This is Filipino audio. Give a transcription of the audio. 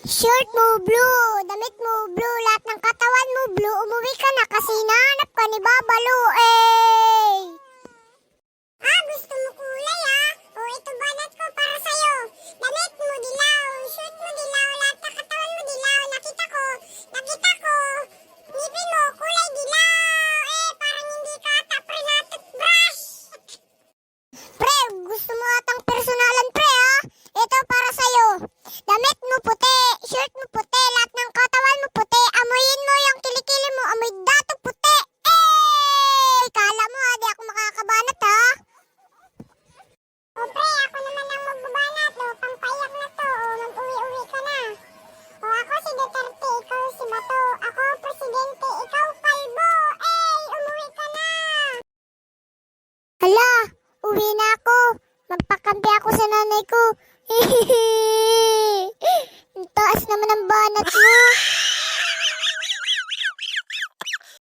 Shirt mo blue, damit mo blue, lahat ng katawan mo blue. Umuwi ka na kasi nahanap ka ni Babalo eh. Gusto mo kulay O ito banat ko para sa'yo. Damit mo dilaw, shirt mo dilaw, lahat ng katawan mo dilaw. Nakita ko. Ngipin mo kulay dilaw. Parang hindi ka ata pre-toothbrush. Pre, gusto mo atang personalan pre Ito para sa'yo. Damit mo puti, shirt mo puti, lahat ng katawan mo puti. Amuyin mo yung kilikili mo, amoy dato puti. Kala mo di ako makakabanat pre, ako naman ang magbabanat pampayak na to mag-uwi-uwi ka na. Ako si Duterte, ikaw si Bato. Ako presidente, ikaw kalbo. Umuwi ka na. Hala, uwi na ako. Magpakampi ako sa nanay ko. Ang taas naman ang banat mo.